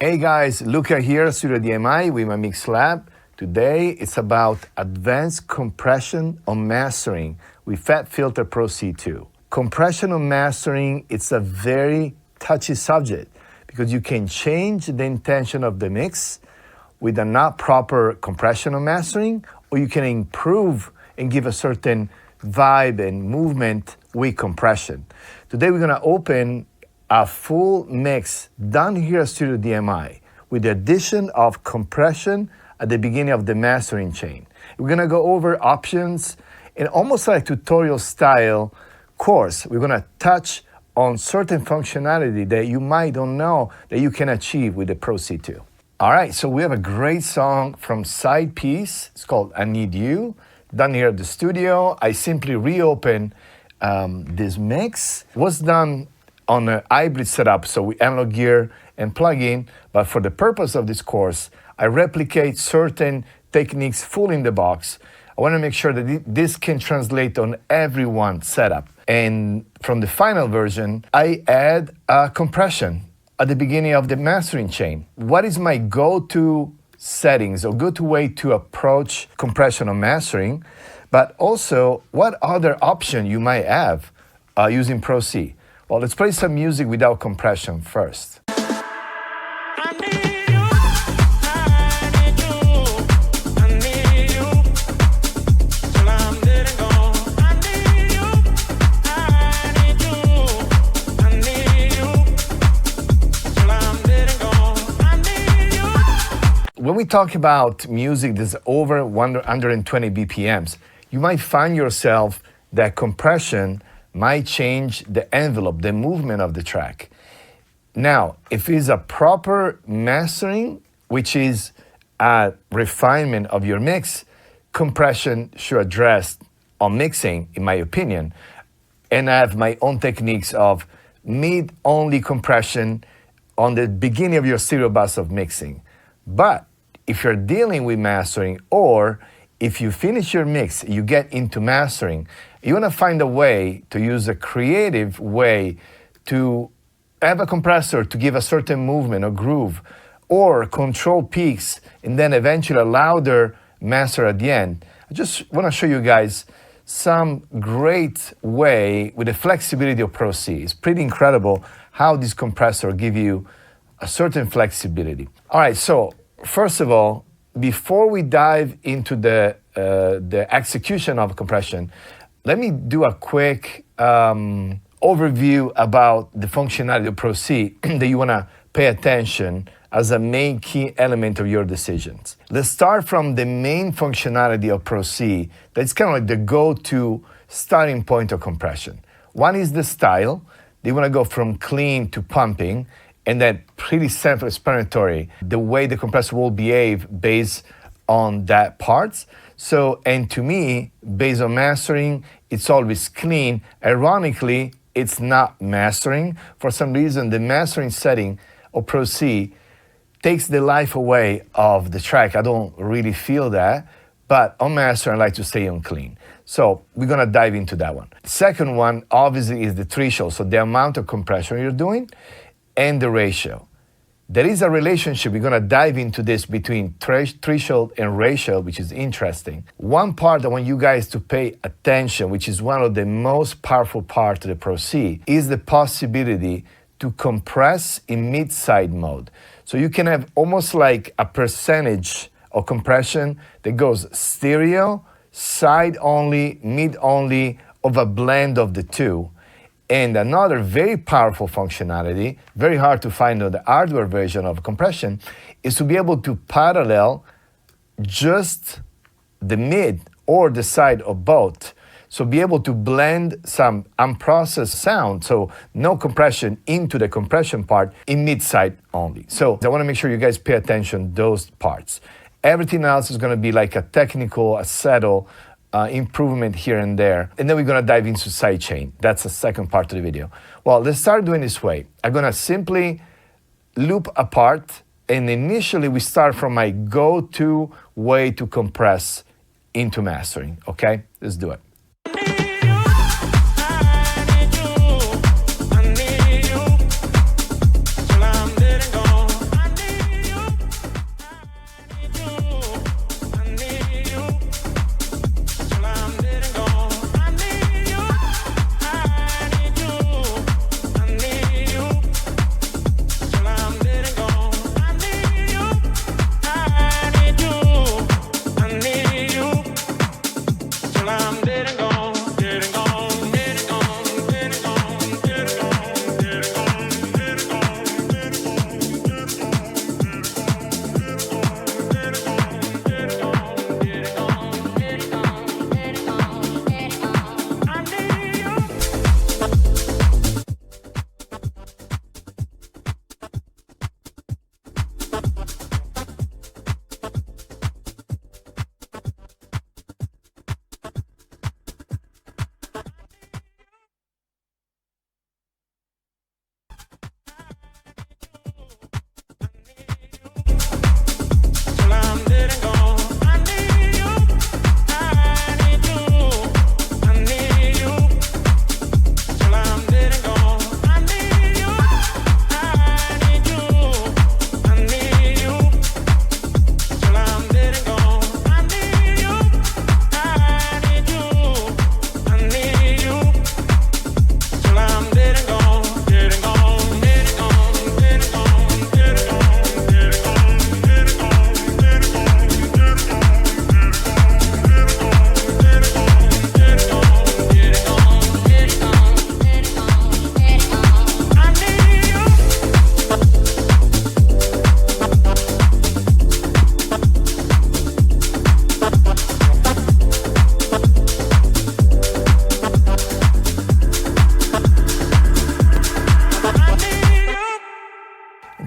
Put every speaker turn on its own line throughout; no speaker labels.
Hey guys, Luca here, Studio DMI with my mix lab. Today it's about advanced compression on mastering with Fat Filter Pro C2. Compression on mastering, it's a very touchy subject because you can change the intention of the mix with a not proper compression on mastering, or you can improve and give a certain vibe and movement with compression. Today we're gonna open a full mix done here at Studio DMI with the addition of compression at the beginning of the mastering chain. We're gonna go over options in almost like tutorial style course. We're gonna touch on certain functionality that you might don't know that you can achieve with the Pro C2. All right, so we have a great song from Side Piece. It's called I Need You, done here at the studio. I simply reopen this mix. It was done on a hybrid setup, so we analog gear and plug in, but for the purpose of this course, I replicate certain techniques full in the box. I wanna make sure that this can translate on everyone's setup. And from the final version, I add a compression at the beginning of the mastering chain. What is my go-to settings or go-to way to approach compression on mastering, but also what other option you might have using Pro C. Well, let's play some music without compression first. When we talk about music that's over 120 BPMs, you might find yourself that compression might change the envelope, the movement of the track. Now, if it's a proper mastering, which is a refinement of your mix, compression should address on mixing, in my opinion, and I have my own techniques of mid-only compression on the beginning of your stereo bus of mixing. But if you're dealing with mastering, or if you finish your mix, you get into mastering, you wanna find a way to use a creative way to have a compressor to give a certain movement or groove, or control peaks, and then eventually a louder master at the end. I just wanna show you guys some great way with the flexibility of Pro C. It's pretty incredible how this compressor give you a certain flexibility. All right, so first of all, before we dive into the execution of compression, let me do a quick overview about the functionality of Pro C that you want to pay attention as a main key element of your decisions. Let's start from the main functionality of Pro C. That's kind of like the go-to starting point of compression. One is the style. You want to go from clean to pumping, and then pretty self-explanatory, the way the compressor will behave based on that parts. So, and to me, based on mastering, it's always clean. Ironically, it's not mastering. For some reason, the mastering setting of Pro C takes the life away of the track. I don't really feel that, but on master, I like to stay on clean. So we're gonna dive into that one. Second one, obviously, is the threshold. So the amount of compression you're doing and the ratio. There is a relationship, we're gonna dive into this between threshold and ratio, which is interesting. One part I want you guys to pay attention, which is one of the most powerful parts of the Pro C, is the possibility to compress in mid-side mode. So you can have almost like a percentage of compression that goes stereo, side only, mid only, of a blend of the two. And another very powerful functionality, very hard to find on the hardware version of compression, is to be able to parallel just the mid or the side of both. So be able to blend some unprocessed sound, so no compression into the compression part in mid-side only. So I wanna make sure you guys pay attention to those parts. Everything else is gonna be like a technical, a subtle, improvement here and there. And then we're gonna dive into sidechain. That's the second part of the video. Well, let's start doing this way. I'm gonna simply loop apart, and initially we start from my go-to way to compress into mastering, okay? Let's do it.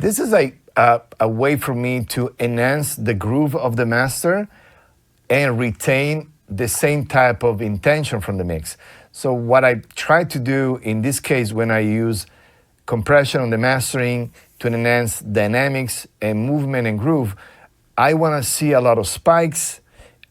This is a way for me to enhance the groove of the master and retain the same type of intention from the mix. So what I try to do in this case when I use compression on the mastering to enhance dynamics and movement and groove, I want to see a lot of spikes.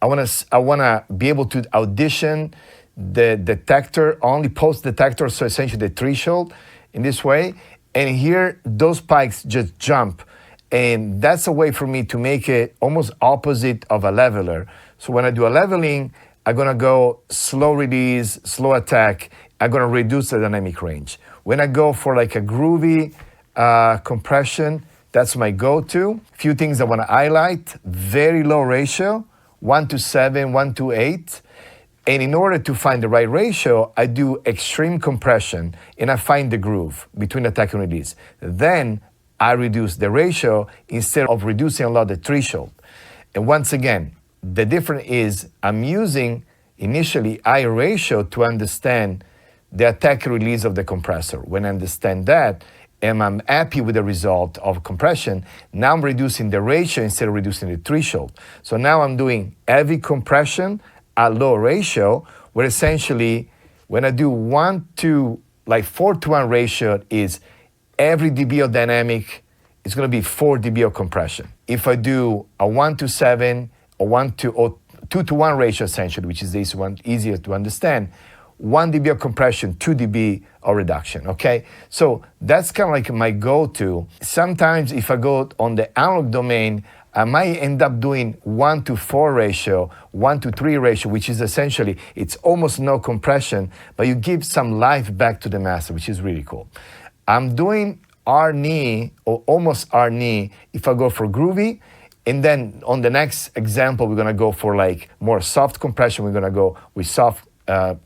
I want to be able to audition the detector, only post detector, so essentially the threshold in this way. And here, those spikes just jump. And that's a way for me to make it almost opposite of a leveler. So when I do a leveling, I'm gonna go slow release, slow attack. I'm gonna reduce the dynamic range. When I go for like a groovy compression, that's my go-to. Few things I wanna highlight: very low ratio, 1:7, 1:8. And in order to find the right ratio, I do extreme compression and I find the groove between attack and release. Then I reduce the ratio instead of reducing a lot the threshold. And once again, the difference is I'm using initially high ratio to understand the attack release of the compressor. When I understand that, and I'm happy with the result of compression, now I'm reducing the ratio instead of reducing the threshold. So now I'm doing heavy compression at low ratio, where essentially when I do 4:1 ratio is every dB of dynamic is going to be 4 dB of compression. If I do a 1:7 or 2:1 ratio essentially, which is this one easier to understand, 1 dB of compression, 2 dB of reduction, okay? So that's kind of like my go-to. Sometimes if I go on the analog domain, I might end up doing 1:4 ratio, 1:3 ratio, which is essentially, it's almost no compression, but you give some life back to the master, which is really cool. I'm doing R knee, or almost R knee, if I go for groovy, and then on the next example, we're gonna go for like more soft compression, we're gonna go with soft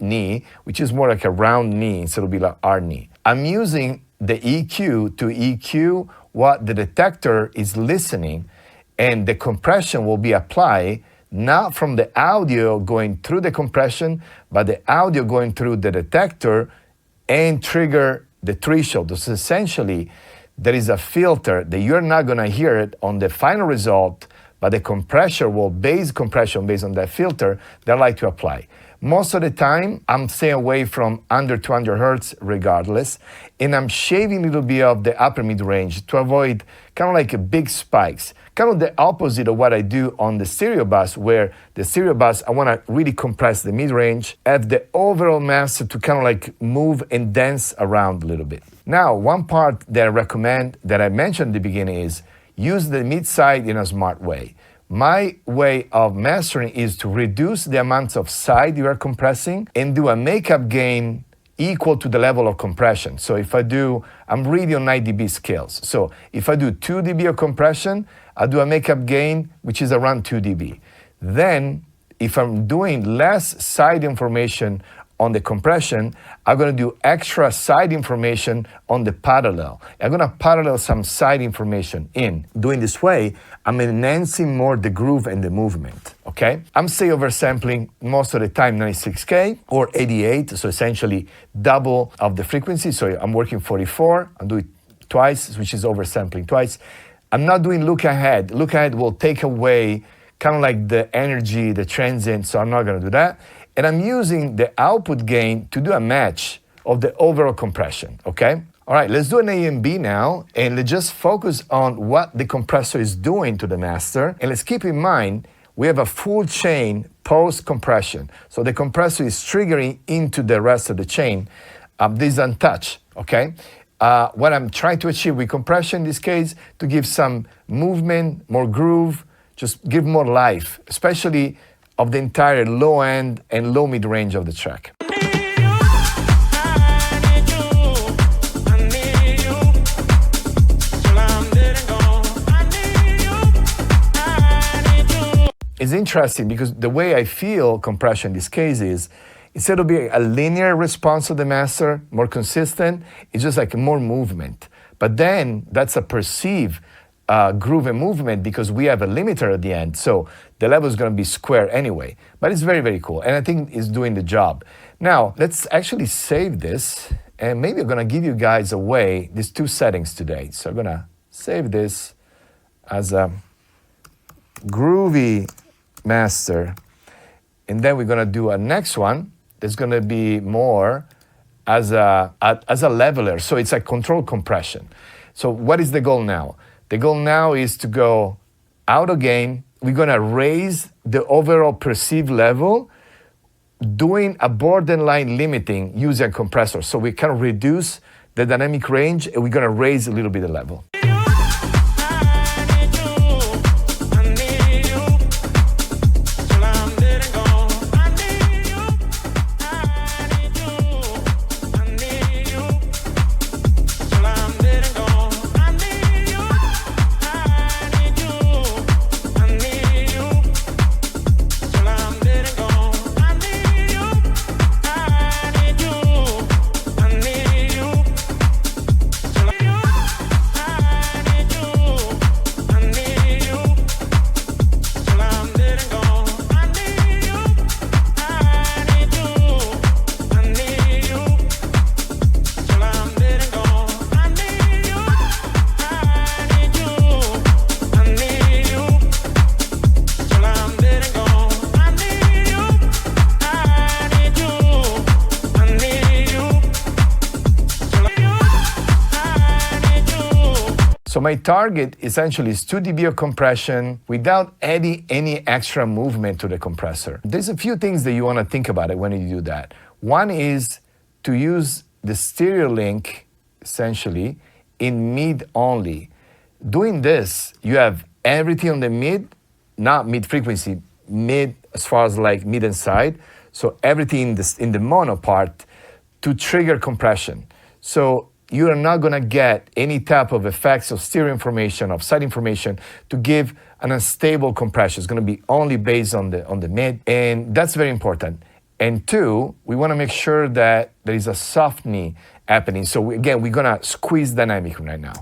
knee, which is more like a round knee, so it'll be like R knee. I'm using the EQ to EQ what the detector is listening, and the compression will be applied not from the audio going through the compression, but the audio going through the detector and trigger the threshold. So essentially, there is a filter that you're not gonna hear it on the final result, but the compressor will base compression based on that filter that I like to apply. Most of the time, I'm staying away from under 200 hertz regardless, and I'm shaving a little bit of the upper mid-range to avoid kind of like big spikes. Kind of the opposite of what I do on the stereo bus, where the stereo bus, I wanna really compress the mid-range, have the overall master to kind of like move and dance around a little bit. Now, one part that I recommend that I mentioned at the beginning is use the mid-side in a smart way. My way of mastering is to reduce the amounts of side you are compressing and do a makeup gain equal to the level of compression. So if I'm really on 9 dB scales. So if I do 2 dB of compression, I do a makeup gain, which is around 2 dB. Then, if I'm doing less side information on the compression, I'm gonna do extra side information on the parallel. I'm gonna parallel some side information in. Doing this way, I'm enhancing more the groove and the movement, okay? I'm say oversampling most of the time 96K or 88, so essentially double of the frequency. So I'm working 44, I'm doing twice, which is oversampling twice. I'm not doing look ahead. Look ahead will take away kind of like the energy, the transient, so I'm not gonna do that. And I'm using the output gain to do a match of the overall compression, okay? All right, let's do an A and B now, and let's just focus on what the compressor is doing to the master. And let's keep in mind, we have a full chain post-compression. So the compressor is triggering into the rest of the chain. This is untouched, okay? What I'm trying to achieve with compression in this case, to give some movement, more groove, just give more life, especially of the entire low end and low mid range of the track. It's interesting because the way I feel compression in this case is, instead of being a linear response of the master, more consistent, it's just like more movement. But then that's a perceived groove and movement because we have a limiter at the end. So the level is going to be square anyway. But it's very, very cool. And I think it's doing the job. Now, let's actually save this. And maybe I'm going to give you guys away these two settings today. So I'm going to save this as a groovy master. And then we're gonna do a next one that's gonna be more as a leveler. So it's a controlled compression. So what is the goal now? The goal now is to go out of gain. We're gonna raise the overall perceived level doing a borderline limiting using a compressor. So we kind of reduce the dynamic range and we're gonna raise a little bit the level. So my target essentially is 2 dB of compression without adding any extra movement to the compressor. There's a few things that you want to think about it when you do that. One is to use the stereo link essentially in mid only. Doing this, you have everything on the mid, not mid frequency, mid as far as like mid and side. So everything in the mono part to trigger compression. So you are not gonna get any type of effects of stereo information, of side information to give an unstable compression. It's gonna be only based on the mid, and that's very important. And two, we wanna make sure that there is a softening happening. So again, we're gonna squeeze dynamic right now.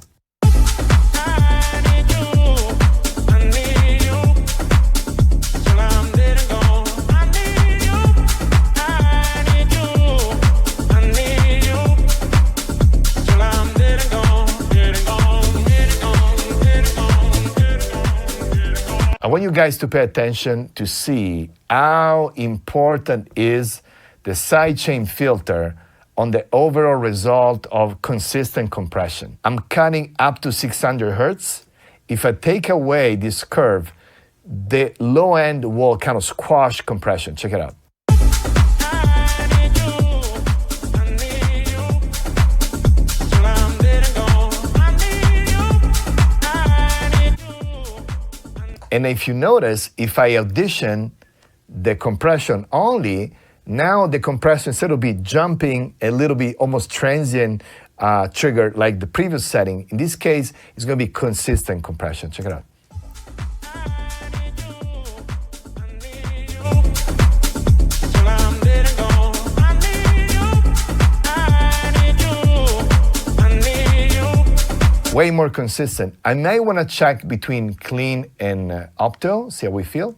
I want you guys to pay attention to see how important is the sidechain filter on the overall result of consistent compression. I'm cutting up to 600 Hertz. If I take away this curve, the low end will kind of squash compression. Check it out. And if you notice, if I audition the compression only, now the compression, instead of be jumping a little bit, almost transient trigger like the previous setting, in this case, it's gonna be consistent compression. Check it out. Way more consistent. I may want to check between clean and opto, see how we feel.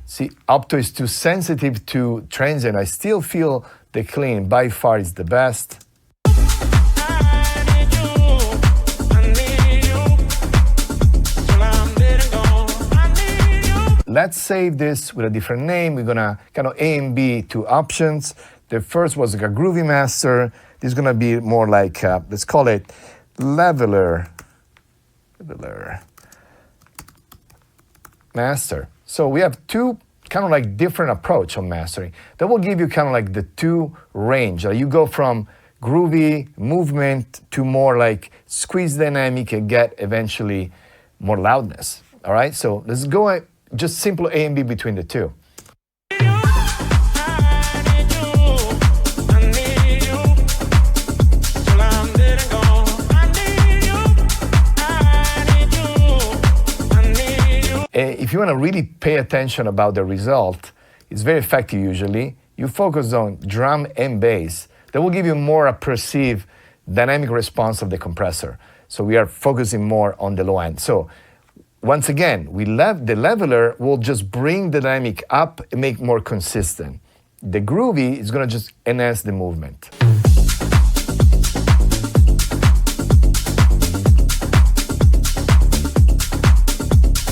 See, opto is too sensitive to transient. I still feel the clean by far is the best. Let's save this with a different name. We're gonna kind of A and B two options. The first was like a groovy master. This is gonna be more like, let's call it leveler master. So we have two kind of like different approach on mastering. That will give you kind of like the two range. You go from groovy movement to more like squeeze dynamic and get eventually more loudness. All right, so let's go just simple A and B between the two. If you want to really pay attention about the result, it's very effective usually. You focus on drum and bass. That will give you more a perceived dynamic response of the compressor. So we are focusing more on the low end. So once again, the leveler will just bring the dynamic up and make more consistent. the groovy is gonna just enhance the movement.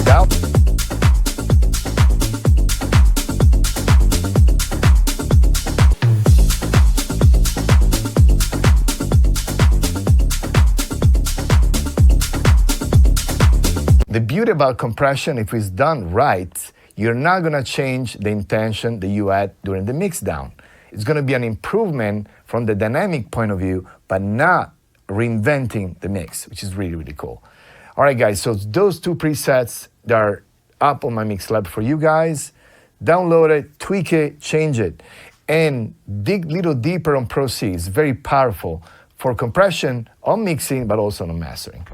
Down. The beauty about compression, if it's done right, you're not gonna change the intention that you had during the mix down. It's gonna be an improvement from the dynamic point of view, but not reinventing the mix, which is really, really cool. All right, guys, so those two presets that are up on my mix lab for you guys. Download it, tweak it, change it, and dig a little deeper on Pro C. It's very powerful for compression on mixing, but also on mastering.